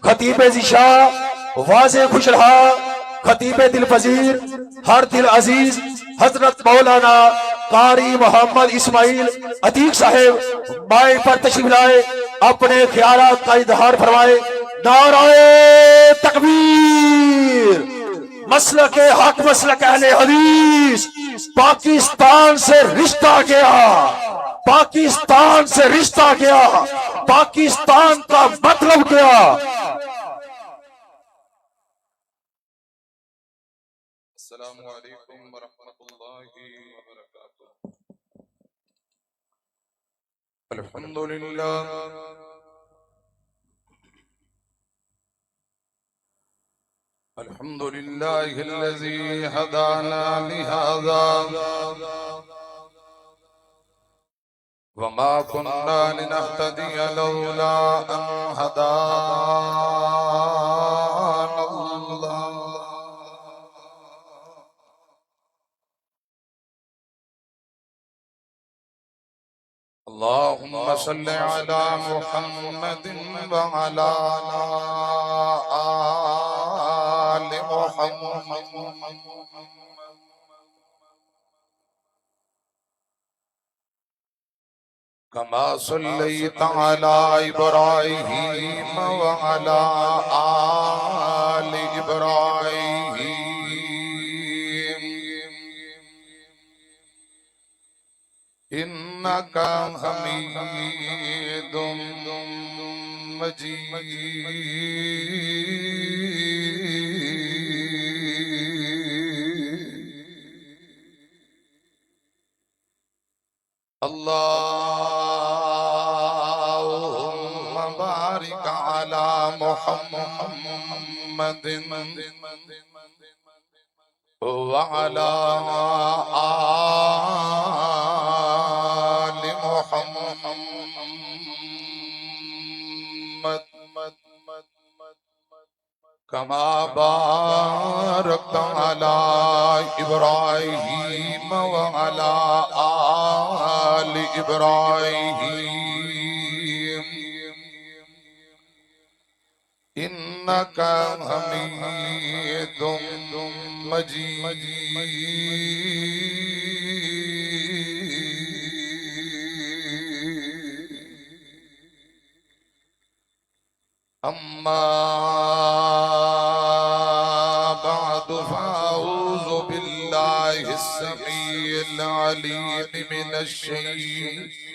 خطیب ذیشا واضح خوشرہا خطیب دل پذیر ہر دل عزیز حضرت مولانا قاری محمد اسماعیل عتیق صاحب مائک پر تشریف لائے اپنے خیالات کا اظہار فرمائے۔ نعرہ تکبیر، مسلک حق مسلک اہل حدیث، پاکستان سے رشتہ گیا، پاکستان سے رشتہ گیا، پاکستان کا مطلب کیا۔ السلام علیکم ورحمۃ اللہ وبرکاتہ۔ الحمدللہ الحمدللہ الذی ہدانا لہذا وما كنا لنهتدي لولا ان هدانا اللہ۔ اللهم صل على محمد وعلى آل محمد كما صليت على إبراهيم وعلى آل إبراهيم إنك حميد مجيد۔ اللهم بارك على محمد وعلى آل محمد كما باركت على إبراهيم وعلى آل إبراهيم إنك حميد مجيد۔ أما بعد فأعوذ بالله السميع العليم من الشيطان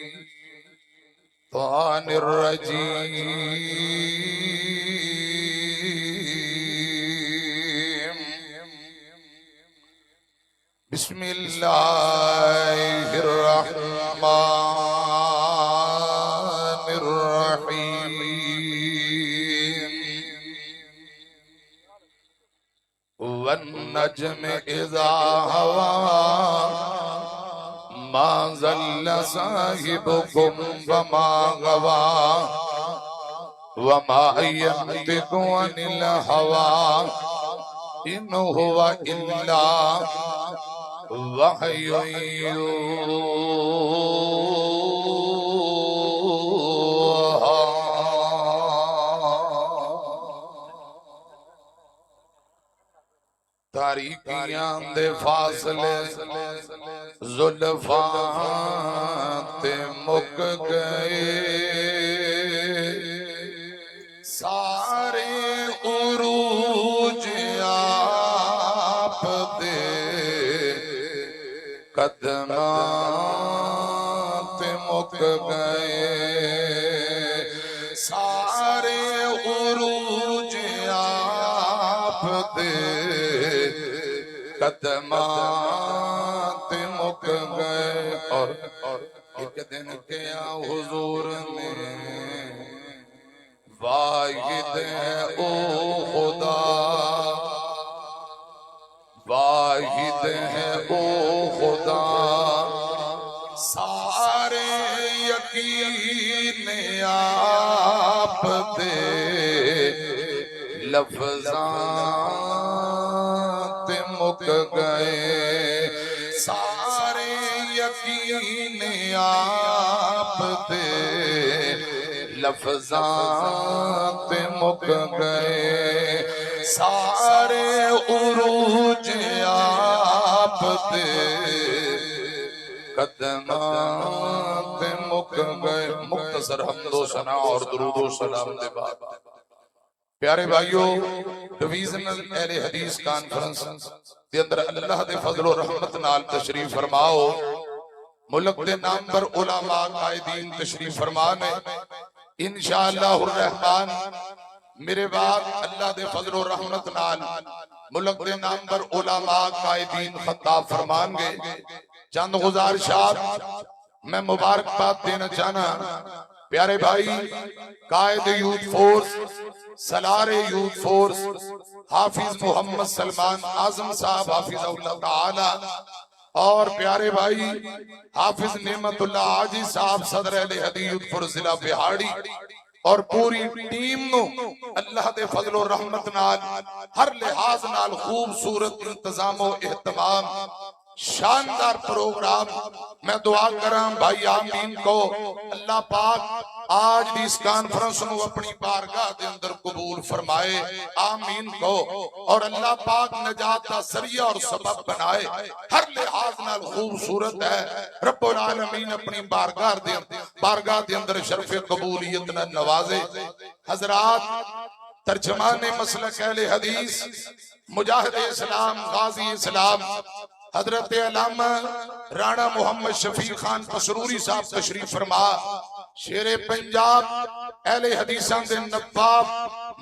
الرجيم۔ بسم الله الرحمن الرحيم۔ والنجم إذا هوى ما ضل صاحبكم وما غوى وما ينطق عن الهوى إن هو إلا وحي يوحى۔ تاریکیاں دے فاصلے زلفاں تے مک گئے، سارے عروج آپ دے قدماں تے مک گئے، سارے عروج آپ دے قدمات مک گئے۔ اور ایک دن کیا حضور نے واحد ہے او خدا، واحد ہے او خدا، سارے یقین آپ دے لفظات مک گئے، سارے یقین آپ دے لفظاں تے مک گئے سارے عروج آپ دے قدماں تے مک گئے. مختصر حمد و ثنا اور درود و سلام دے بعد پیارے بھائیو ڈویژنل اہل حدیث کانفرنس دے اندر اللہ دے فضل و رحمت نال تشریف فرماؤ. ملک دے نام پر علماء قائدین تشریف فرمانے انشاءاللہ الرحمن. میرے بعد اللہ دے فضل و رحمت نال ملک دے نام پر علماء قائدین خطاب فرمان گے. چند گزارشات میں مبارکباد دینا چاہنا. پیارے بھائی قائد یوتھ فورس سالار یوتھ فورس حافظ محمد سلمان اعظم صاحب حافظ اللہ تعالی اور پیارے بھائی حافظ نعمت اللہ عاجی صاحب صدر اہل حدیث یوتھ فورس ضلع بہاڑی اور پوری ٹیم نو اللہ دے فضل و رحمت نال ہر لحاظ نال خوبصورت انتظام و اہتمام شاندار پروگرام میں دعا کراں بھائی آمین کو اللہ پاک آج بھی اس کانفرنس نو اپنی بارگاہ دے اندر قبول فرمائے آمین کو اور اللہ پاک نجات کا ذریعہ اور سبب بنائے. ہر لحاظ نال خوبصورت ہے. رب العالمین اپنی بارگاہ دے اندر شرف قبولیت نہ نوازے. حضرات ترجمان مسلک اہل حدیث مجاہد اسلام غازی اسلام حضرت علامہ رانا محمد شفیع خان پسروری صاحب تشریف فرما. شیر پنجاب اہل حدیثان دے نواب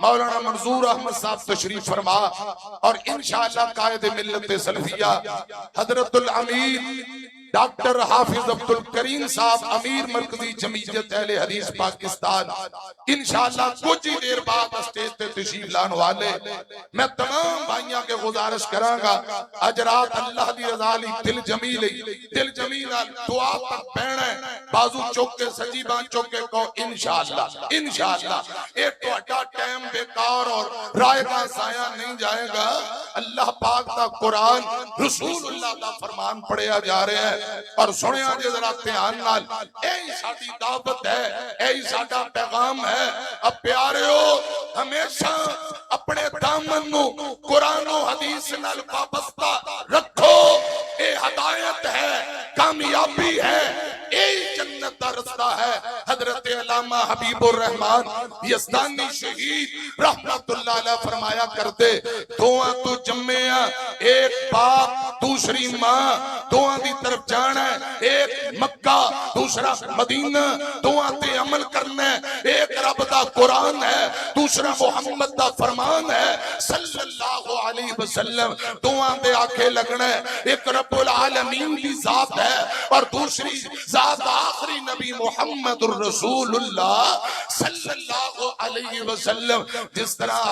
مولانا منظور احمد صاحب تشریف فرما اور انشاءاللہ قائد ملت سلفیہ حضرت الامیر ڈاکٹر حافظ عبدالکریم صاحب امیر مرکزی جمعیت اہل حدیث پاکستان انشاءاللہ کچھ ہی دیر بعد اسٹیج تے تشریف لان والے. میں تمام بھائیاں کے گزارش کراں گا اجرات اللہ دی رضا لی دل جمیل دعا تک بہنا ہے بازو چوک کے سجی بان چوک کے کو انشاءاللہ ایک تو اٹھا ٹائم بیکار اور رائے کا سایہ نہیں جائے گا. اللہ پاک دا قرآن رسول اللہ دا فرمان پڑھیا جا رہے ہیں اور سنیا جے ذرا دھیان نال اے ساڈی دعوت ہے اے ساڈا پیغام ہے. اب پیاریو ہمیشہ اپنے دامن نو قرآن و حدیث نال وابستہ رکھو. اے ہدایت ہے کامیابی ہے اے جنت دا رستہ ہے. حضرت علامہ حبیب الرحمان یزدانی شہید رحمت اللہ علیہ فرمایا کرتے دعا تو جمعیہ ایک باپ دوسری ماں دعا دی طرف جانا ہے. ایک مکہ دوسرا مدینہ دعا تے عمل کرنا ہے. ایک رب دا قرآن ہے دوسرا محمد دا فرمان ہے صلی اللہ علیہ وسلم. دعا دے آکھے لگنا ہے. ایک رب العالمین کی ذات ہے اور دوسری ذات آخری نبی محمد الرسول اللہ صلی اللہ علیہ وسلم. جس طرح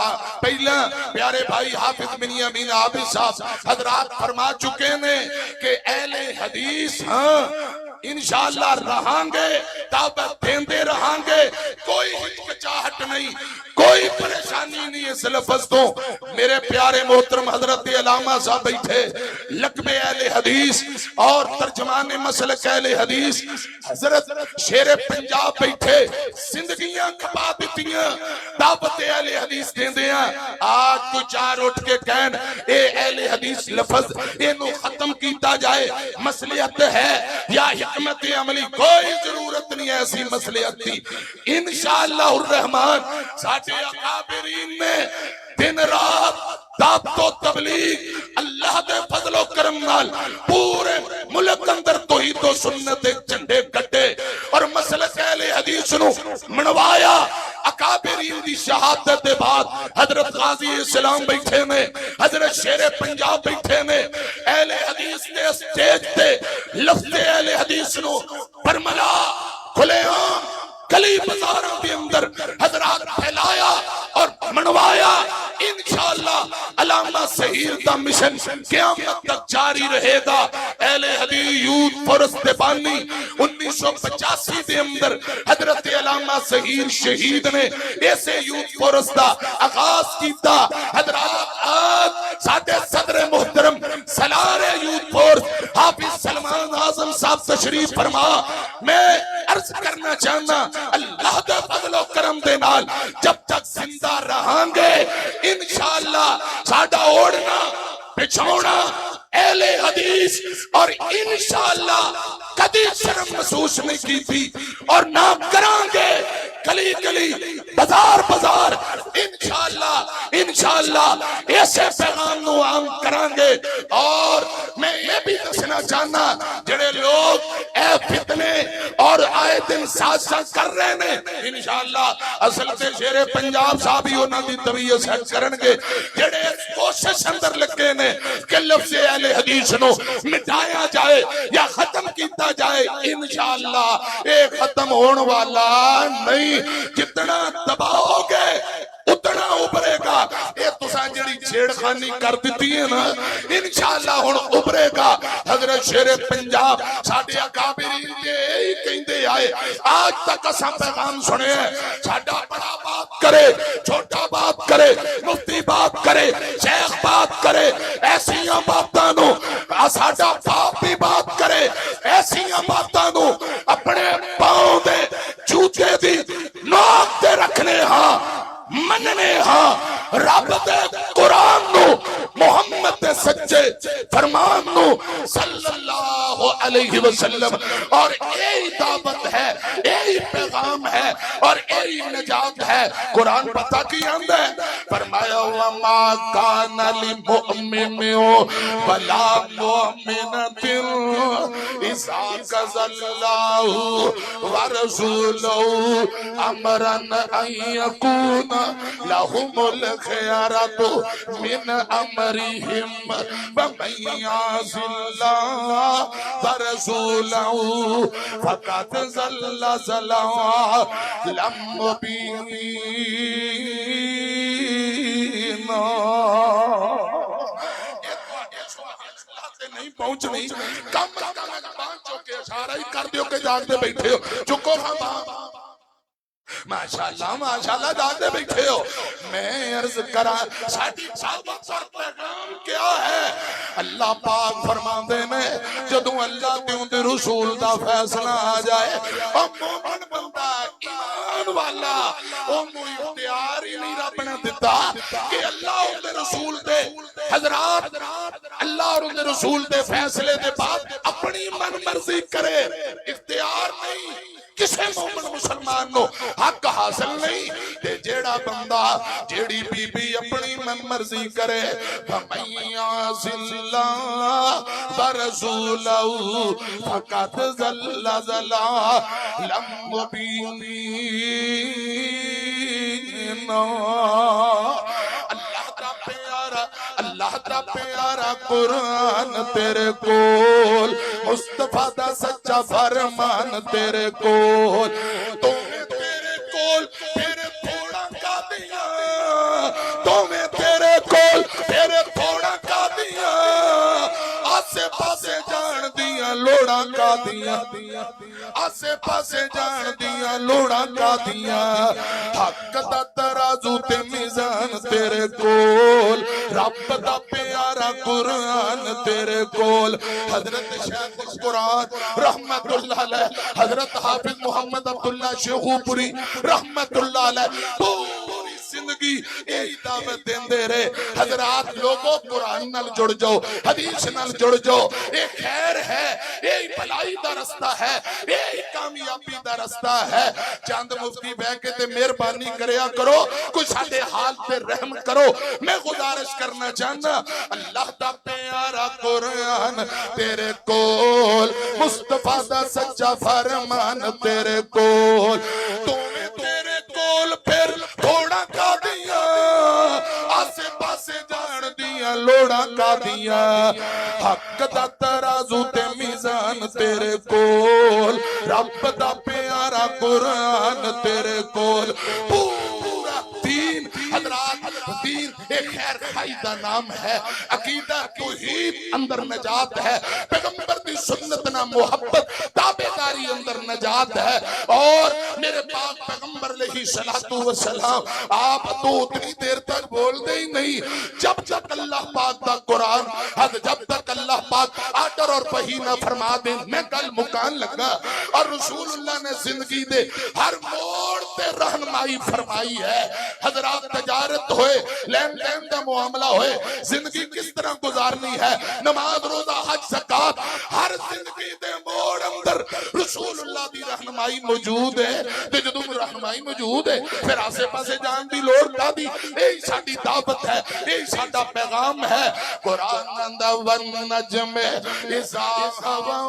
پہلا پیارے بھائی حافظ بن امین عابد صاحب حضرات فرما چکے ہیں کہ اہل حدیث ہاں انشاءاللہ رہاں گے دعوت دیندے رہاں گے. کوئی ہچکچاہٹ نہیں کوئی پریشانی نہیں اس لفظ تو. میرے پیارے محترم حضرت علامہ صاحب بیٹھے لقب اہل حدیث اور ترجمان مسلک اہل حدیث حضرت شیر پنجاب بیٹھے زندگیاں کھپا دیتیاں دعوت اہل حدیث دیندیاں. آج تو چار اٹھ کے کہن اے اہل حدیث لفظ اینو ختم کیتا جائے مصلحت ہے یا حکمت عملی کوئی ضرورت نہیں ایسی مصلحت تھی. انشاءاللہ الرحمن ساٹھے اکابرین نے دن رات دعوت و تبلیغ اللہ دے فضل و کرم نال پورے ملک اندر توحید و سنت جھنڈے گڈے اور مسلک اہل حدیث نو منوایا. اکابرین دی شہادت دے بعد حضرت غازی اسلام بیٹھے میں حضرت شیر پنجاب بیٹھے میں اہل حدیث دے سٹیج تے لفظ اہل حدیث نو برملا کھلے عام گلی بازاروں کے اندر حضرات پھیلایا اور منوایا. انشاءاللہ علامہ سہیر دا مشن قیامت تک جاری رہے گا. اہل حدیث یوتھ فورس دے بانی 1985 دے اندر حضرت علامہ سہیر شہید نے ایسے یوتھ فورس دا آغاز کیتا. حضرات آج ساڈے صدر محترم سالار یوتھ فورس حافظ سلمان اعظم صاحب تشریف فرما. میں عرض کرنا چاہنا اللہ دے فضل و کرم دے نال جب تک زندہ رہاں گے انشاءاللہ ساڈا اوڑنا بچھونا اہل حدیث اور انشاءاللہ کدی شرم محسوس نہیں کی تھی اور نہ کران گے گلی گلی بازار بازار انشاءاللہ ایسے پیغام نو عام کران گے۔ اور میں یہ بھی دسنا چاہنا جڑے لوگ اے فتنے اور آئے دن سازشاں کر رہے ہیں انشاءاللہ اصل تے شیر پنجاب صاحب ہی انہاں دی طبیعت سیٹ کرن گے جڑے کوشش اندر لگے نے کہ لفظ اہل حدیث نو مٹایا جائے یا ختم کیتا جائے انشاءاللہ اے ختم ہون والا نہیں، جتنا دباؤ گے اتنا ابھرے گا۔ اے تساں جڑی چھیڑ خانی کر دیتی ہے نا انشاءاللہ ہن ابھرے گا۔ حضرت شیر پنجاب ساڈے اکابرین دے ہی کہندے آئے آج تک اساں پیغام سنے ہیں ساڈا بڑا بات کرے چھوٹا بات کرے مفتی بات کرے شیخ بات کرے ایسیاں باتاں نو ساڈا باپ بھی بات کرے ایسیاں باتاں نو اپنے پاؤں دے جوتے دی نوک تے رکھنے ہاں مننے ہاں رب دے قرآن نو محمد دے سچے فرمان نو صلی اللہ علیہ وسلم اور یہی دعوت ہے یہی پیغام ہے اور یہی نجات ہے۔ قرآن پتہ کی آندہ ہے فرمایا وَمَا كَانَ لِمُؤْمِنٍ وَلَا مُؤْمِنَةٍ إِذَا قَضَى اللَّهُ وَرَسُولُهُ أَمْرًا أَن يَكُونَ لَهُمُ الْخِيَرَةُ مِنْ أَمْرِهِمْ وَمَن يَعْصِ اللَّهَ وَرَسُولَهُ فَقَدْ ضَلَّ ضَلَالًا مُبِينًا۔ نہیں پہنچنی کم زبان چوکے اشارہ ہی کر دیو کہ جاگتے بیٹھے ہو چکو خواہ ماشاءاللہ جاگتے بیٹھے ہو۔ میں عرض کرا ساڑھی صحابت اور پیغام کیا ہے؟ اللہ پاک فرماندے میں جدوں اللہ دیوں دے رسول دا فیصلہ آ جائے اور مومن بندہ ایمان والا انہوں اختیار ہی نہیں رب نے دیتا کہ اللہ ان دے رسول دے حضرات اللہ اور ان دے رسول دے فیصلے دے بعد اپنی من مرضی کرے، اختیار نہیں۔ کسے مومن مسلمان نو حق حاصل نہیں تے جیڑا بندہ جیڑی بی بی اپنی من مرضی کرے فَمَن يَعْصِ اللَّهَ وَرَسُولَهُ فَقَدْ ضَلَّ ضَلَالًا مُبِينًا۔ اللہ دا پیارا قرآن تیرے کول مصطفیٰ دا سچا فرمان تیرے کول تمہیں تیرے کول پھر تھوڑا کا دیا تمہیں تیرے کول پھر تھوڑا کا دیا آسے پاسے جان دیا لوڑا کا دیا آسے پاسے جان دیا لوڑا کا دیا حق دا ترازو تے میزان تیرے کول رب دا پیارا قرآن تیرے کول۔ حضرت شیخ القرآن رحمت اللہ علیہ حضرت حافظ محمد عبداللہ شیخوپوری رحمت اللہ علیہ پوری زندگی یہی دعوت دین دے رہے حضرات لوگوں قرآن نال جڑ جاؤ حدیث نال جڑ جاؤ، یہ خیر ہے یہی بھلائی دا رستہ ہے یہی کامیابی دا رستہ ہے۔ چاند مفتی بہ کے تے مہربانی کریا کرو کوئی ساڈے حال پہ رحم کرو۔ میں گزارش کرنا چاہنا اللہ دا پیارا قرآن تیرے کول مصطفیٰ دا سچا فرمان تیرے کول تمہیں تیرے کول پھر تھوڑا کا دیا آسے پاسے جان دیا لوڑا کا دیا حق دا ترازو تے میزان تیرے کول رب دا پیارا قرآن تیرے کول پورا دین حضرات دین ایک خیر خائی دا نام ہے، عقیدہ توحید اندر نجات ہے، پیغمبر دی سنت نہ محبت تابعداری اندر نجات ہے۔ اور میرے پاک پیغمبر علیہ السلام آپ تو اتنی دیر تک بول دے ہی نہیں جب تک اللہ پاک دا قرآن جب تک اللہ پاک آرڈر کر اور پہینا فرما دیں. میں گل مکان لگا اور رسول اللہ نے زندگی دے ہر موڑ تے رہنمائی فرمائی ہے. حضرات تجارت ہوئے, لین دین دا معاملہ ہوئے, زندگی کس طرح گزارنی ہے, نماز روزہ حج زکات, ہر زندگی دے موڑ اندر رسول اللہ دی رہنمائی موجود ہے. تے جدوں رہنمائی موجود ہے پھر آسے پاسے جان دی لوڑ کا دی. یہی ساڈی دعوت ہے, یہی ساڈا پیغام ہے. قرآن دا والنجم اذا ہوا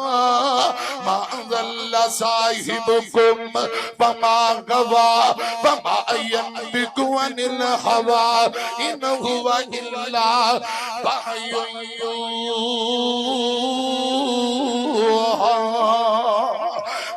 ما ضل صاحبکم وما غوا وما ينطق عن الهوى ان هو الا وحی یوحی.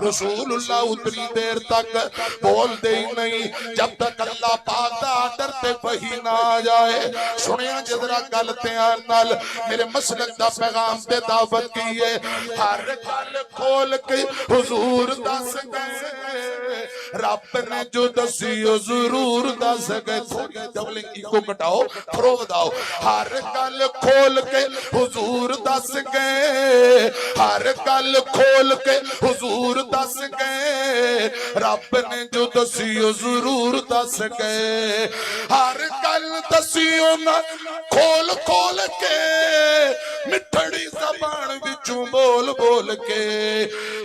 رسول اللہ اتنی دیر تک بول دے ہی نہیں جب تک اللہ پاک دا آڈر تے وحی نہ آ جائے. سنیا جدرا گلتے آنال میرے مسلک دا پیغام تے دعوت کی ہے. ہر گل کھول کے حضور دس گئے, رب نے جو دسی ضرور دس گئے. تھوڑی ڈبلنگ کو کٹاؤ تھرو بداؤ. ہر گل کھول کے حضور دس گئے, ہر گل کھول کے حضور دس گئے, رب نے جو دسی ضرور دس گئے. ہر گل دسی انہاں کھول کھول کے, مٹھڑی زبان وچوں بول بول کے,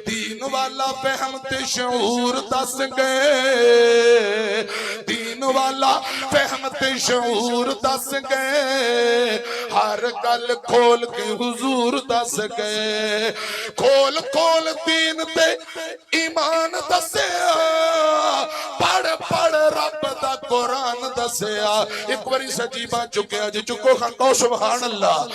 دین والا فہم تے شعور دس گئے, دین والا فہم تے شعور دس گئے. ہر گل کھول کے حضور دس گئے. کھول کھول دین تے ایمان دسیا, پڑھ پڑھ رب دا قرآن دسیا. ایک باری سجیبہ چکے جی چکو خان کو سبحان اللہ.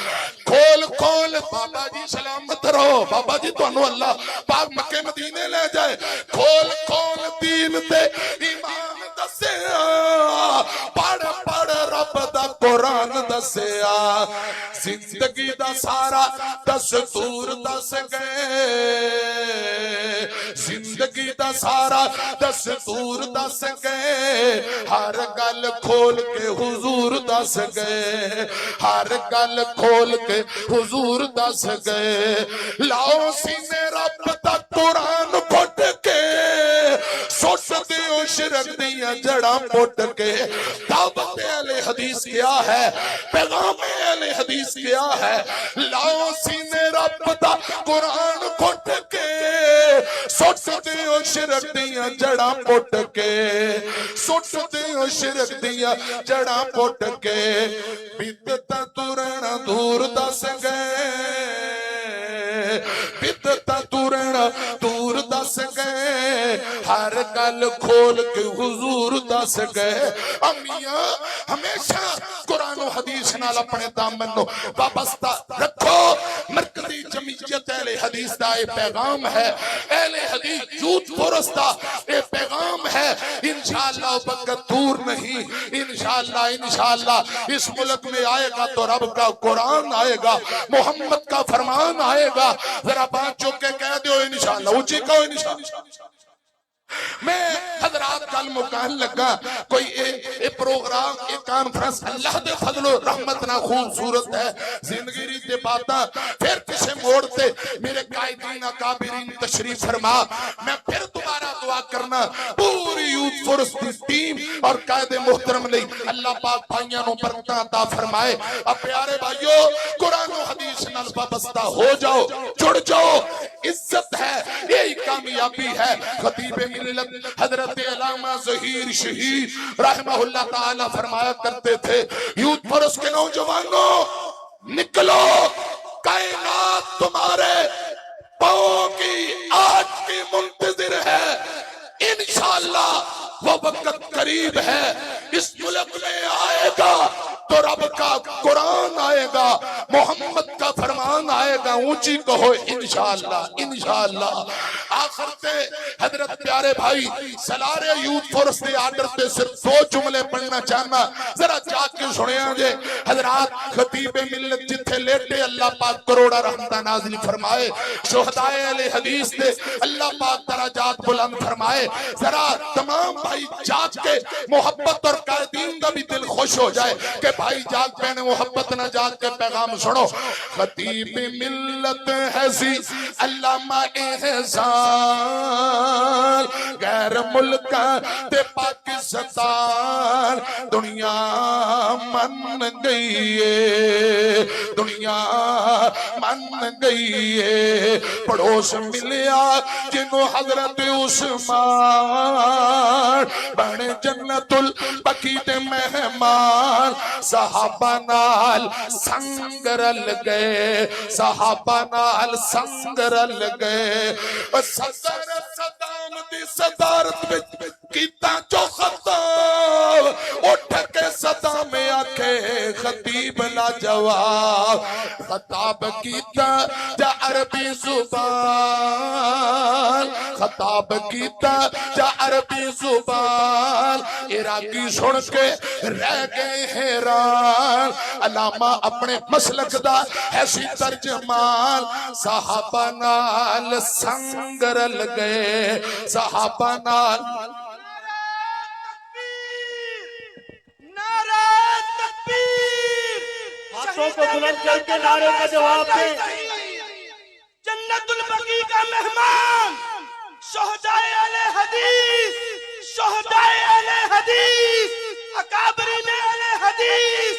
کھول کھول بابا جی سلامت رہو, بابا جی تو انو اللہ پاک مکہ مدینے لے جائے. کھول کھول دین تے ایمان دسیا, پڑھ پڑھ رب دا قرآن دسیا. زندگی دا سارا دستور دس گئے, زندگی دا سارا دستور دس گئے. ہر گل کھول کے حضور دس گئے, ہر گل کھول کے حضور دس گئے. لاؤ سینے رب دا قرآن پھٹ کے, سوٹ دیو شرک دیا جڑا پھٹ کے. دعوت اہل حدیث کیا ہے, پیغام اہل حدیث کیا ہے. لاؤ سینے رب دا قرآن پھٹ کے, سوٹ دیو شرک دیا جڑا پھٹ کے, سوٹ دیو شرک دیا جڑا پھٹ کے. بدعت ترنا دور دس گئے, بدعت ترنا دور دس گئے. ہر گل کھول کے حضور دس گئے. امیاں ہمیشہ قرآن و حدیث نال اپنے دامن نو وابستہ رکھو. مرکزی جمعیت اہل حدیث دا اے پیغام ہے, اہل حدیث یوتھ فورس دا اے پیغام ہے. انشاءاللہ وقت دور نہیں, انشاءاللہ اس ملک میں آئے گا تو رب کا قرآن آئے گا, محمد کا فرمان آئے گا. ذرا بات چوک کے کہہ دیو انشاءاللہ, اونچی کہو انشاءاللہ. میں حضرات کل مکان لگا کوئی اے پروگرام اے کانفرنس اللہ دے فضل و رحمت نہ خوبصورت ہے. زندگی ریتے باتا پھر کسے موڑتے میرے قائدین اکابرین تشریف فرما. میں پھر دوبارہ دعا کرنا پوری یوتھ فورس کی ٹیم اور قائد محترم لئی اللہ پاک بھائیاں نو برکتاں عطا فرمائے. اب پیارے بھائیو قرآن و حدیث نال وابستہ ہو جاؤ, جڑ جاؤ. عزت ہے, یہی کامیابی ہے. خطیب ملت حضرت علامہ ظہیر شہید رحمہ اللہ تعالی فرمایا کرتے تھے, یوتھ فورس کے نوجوانوں نکلو, کائنات تمہارے پاؤں کی آج کی منتظر ہے. انشاءاللہ وہ وقت قریب ہے, اس ملک میں آئے گا تو رب کا قرآن آئے گا, محمد کا فرمان آئے گا. اونچی کہو انشاءاللہ, انشاءاللہ. آخر تے حضرت پیارے بھائی سلارے یوتھ فورس دے آرڈر تے صرف 2 جملے پڑھنا چاہنا ذرا جاگ کے سنے آجے حضرات خطیب ملت جتھے لیٹے اللہ پاک کروڑا رحمتہ نازل فرمائے شہدائے اہل حدیث دے اللہ پاک درجات بلند فرمائے ذرا تمام بھائی جاگ کے محبت اور قائدین کا بھی دل خوش ہو جائے کہ بھائی جاگ پہنے محبت نہ جاگ کے پیغام سنو خطیب ملت ہے سی علامہ احسان غیر ملک تے پاکستان دنیا من گئی ہے دنیا من گئی ہے پڑوس ملیا جنہوں حضرت عثمان بڑے جنت البقیع دے مہمان صحابہ نال سنگ رل گئے صحابہ نال سنگ رل گئے صدر صدام دی صدارت وچ کیتا جو خطاب اٹھ کے صدام آکھے خطیب لا جواب خطاب کیتا جا عربی زبان خطاب کیتا جا عربی زبان عراقی سن کے رہ گئے حیران علامہ اپنے مسلک دا ایسی ترجمان صحابہ نال سنگ رل گئے صحابہ نال ہاتھوں کو بلند کر کے نعرے کا جواب دیں جنت البقیع کا مہمان شہدائے اہل حدیث شہدائے اہل حدیث اکابرین اہل حدیث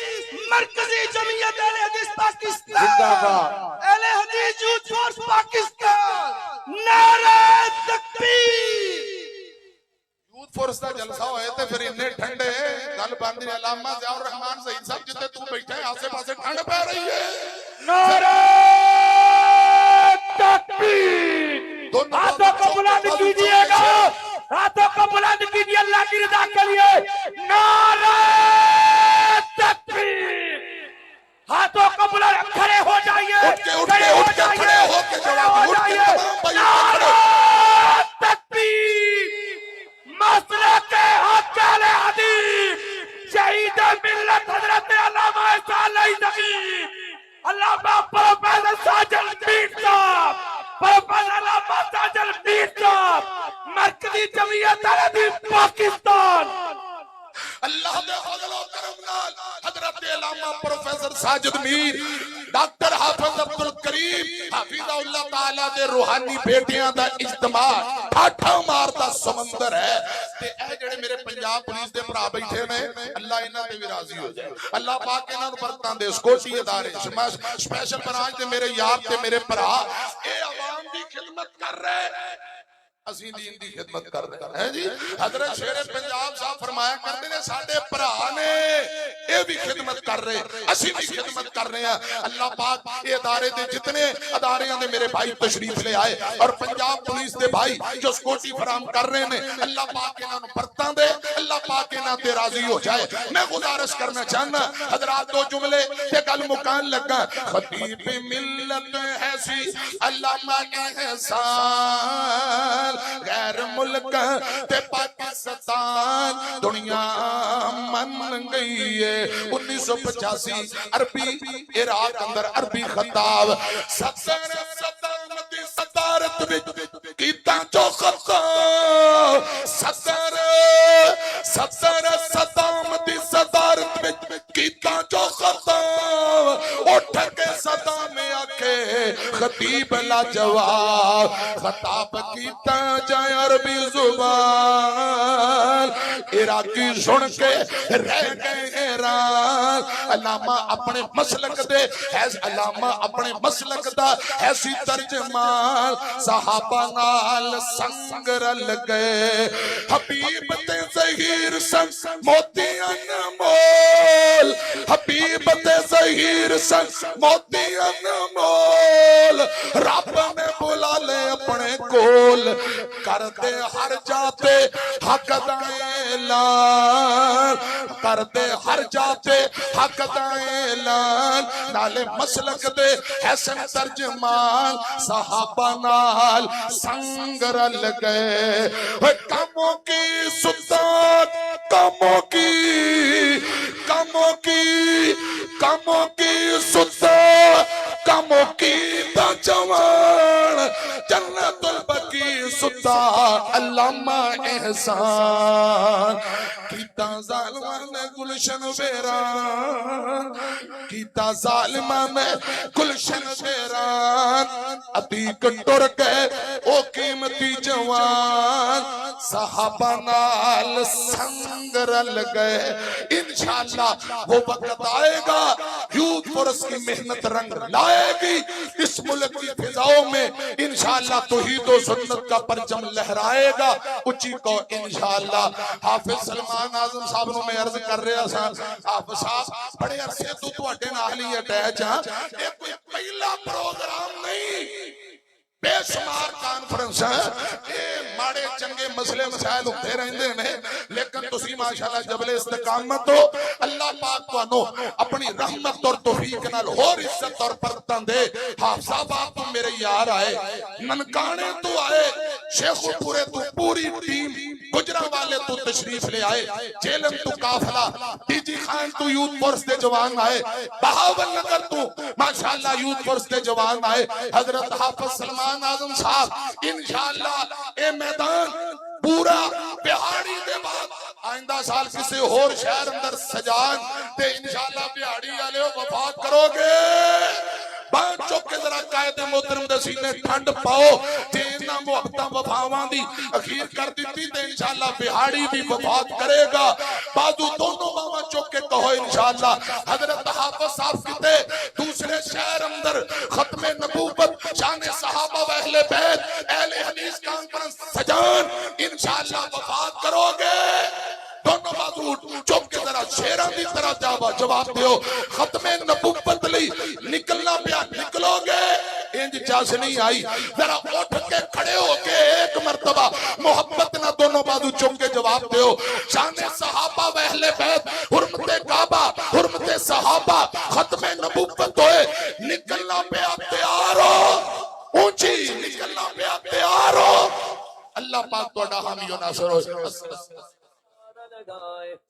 مرکزی جمعیت اہل حدیث پاکستان اہل حدیث یوتھ فورس پاکستان نعرہ تکبیر یوتھ فورس دا جلسہ ہوئے تھے پھر انہیں ٹھنڈے گل باندھی علامہ ضیاء الرحمان سعید صاحب جتے تو بیٹھے ہیں آسے پاسے ٹھنڈ پہ رہی ہے نعرہ تکبیر ہاتھوں کو بلند کیجئے گا ہاتھوں کو بلند کیجئے اللہ کی رضا کے لیے نعرہ تکبیر ہاتھوں کو بلند کھڑے ہو جائیے اٹھ کے کھڑے ہو کے جواب اٹھ کے تمام بھائی نعرہ تکبیر مسئلہ کے حق اہل حدیث شہید ملت حضرت علامہ صالح تقی علامہ پروفیسر ساجد میر صاحب پروفیسر علامہ ساجد میر صاحب مرکزی جمعیت اہل حدیث پاکستان اللہ دے فضل و کرم نال حضرت علامہ پروفیسر ساجد میر ڈاکٹر حافظ عبدالکریم حافظ اللہ تعالیٰ دے روحانی بیٹیاں دا اجتماع ٹھاٹھا مارتا سمندر ہے تے اے جڑے میرے پنجاب پولیس دے بھرا بیٹھے نے اللہ انہاں تے بھی راضی ہو جائے اللہ پاک انہاں نوں برکتاں دے سکوٹی ادارے سپیشل برانچ دے میرے یار تے میرے بھرا اے عوام دی خدمت کر رہے اسی دین دی خدمت کر رہے ہیں جی حضرت شیر پنجاب صاحب فرمایا کرتے ہیں ساڈے بھرا نے اے بھی خدمت کر رہے اسی بھی خدمت کر رہے ہیں اللہ پاک یہ ادارے دے جتنے ادارے ہیں میرے بھائی تشریف لے آئے اور پنجاب پولیس دے بھائی جو سکوٹی فراہم کر رہے ہیں اللہ پاک انہاں نوں برکتاں دے اللہ پاک انہاں تے راضی ہو جائے میں گزارش کرنا چاہنا حضرات 2 جملے تے گل مکان لگا خطیب ملت ہے سی علامہ احسان غیر ملک تے پاکستان دنیا من گئی ہے 1985 عربی عراق اندر عربی خطاب صدر صدام دی صدارت وچ کیتا جو خطاب صدر صدام دی صدارت وچ کیتا جو خطاب اٹھ کے صدام آکھے خطیب لا جواب خطاب کیتا جائے عربی زبان عراقی سن کے رہ گئے حیران علامہ اپنے مسلک دے علامہ اپنے مسلک دا ایسی ترجمان صحابہ نال سنگ رل گئے حبیب تے ظہیر سنگ موتیاں مول حبیب تے ظہیر سن موتی انمول رب نے بلا لے اپنے کول کر دے ہر جاتے حق دا اعلان کر دے ہر جاتے حق دا اعلان نالے مسلک دے حسن ترجمان صحابہ نال سنگ رل گئے کاموں کی ستات کاموں کی ستات کاموں کی دا جوان جنت البقیع ستا علامہ احسان کیتا ظالمان نے گلشن ویران کیتا ظالمان نے گلشن ویران عتیق ٹر گئے او قیمتی جوان صحابہ نال سنگ رل گئے انشاءاللہ وہ وقت آئے گا یوتھ فورس کی محنت رنگ لائے گی اس ملک کی فضاؤں میں انشاءاللہ توحید و سنت کا پرچم لہرائے گا اچھی کو انشاءاللہ حافظ سلمان اعظم صاحب نو میں عرض کر رہا سا حافظ صاحب بڑے عرصے تو اٹھے ناہلی اٹیچ ہاں یہ کوئی پہلا پروگرام نہیں بے شمار کانفرنس ہے یہ ماڑے چنگے مسئلے مسائل ہوتے رہندے نے لیکن تسی ماشاءاللہ جبل استقامت ہو اللہ پاک تو انو اپنی رحمت اور توفیق نال اور عزت اور برکتاں دے حافظ صاحب آپ تو میرے یار آئے ننکانے تو آئے شیخ پورے تو پوری ٹیم گجرہ والے تو تشریف لے آئے جیلم تو کافلہ ٹی جی خان تو یوتھ فورس دے جوان آئے بہاول نگر تو ماشاءاللہ یوتھ فورس دے جوان آئے حضرت حافظ سلمان اعظم صاحب انشاءاللہ اے میدان پورا بہاڑی دے بعد آئندہ سال کسی اور شہر اندر سجان تے انشاءاللہ بہاڑی آلے ہو وفات کرو گے بان چوک کے ذرا قائد محترم دے سینے ٹھنڈ پاؤ تینا محبتہ وفاوان دی اخیر کر دیتی تے انشاءاللہ بہاڑی بھی وفات کرے گا بازو دونوں ماما چوک کے کہو انشاءاللہ حضرت حافظ صاحب کتے دوسرے شہر اندر ختم نبوت شان صحابہ و اہل بیت اہل حدیث کانفرنس سجان انشاءاللہ وفات کرو گے دونوں بازو چوک کے ذرا شیران دی طرح جواب دیو ختم نبوت لی نکلنا پیا نکلو گے انج چاس نہیں آئی ذرا اٹھ کے کھڑے ہو کے ایک مرتبہ محبت نہ دونوں بازو چوک کے جواب دیو شان صحابہ و اہل بیت حرمت کعبہ حرمت صحابہ ختم نبوت ہوئے نکلنا پیا تیار ہو اونچی نکلنا پیا تیار ہو اللہ پاک تو حامی و ناصر ہو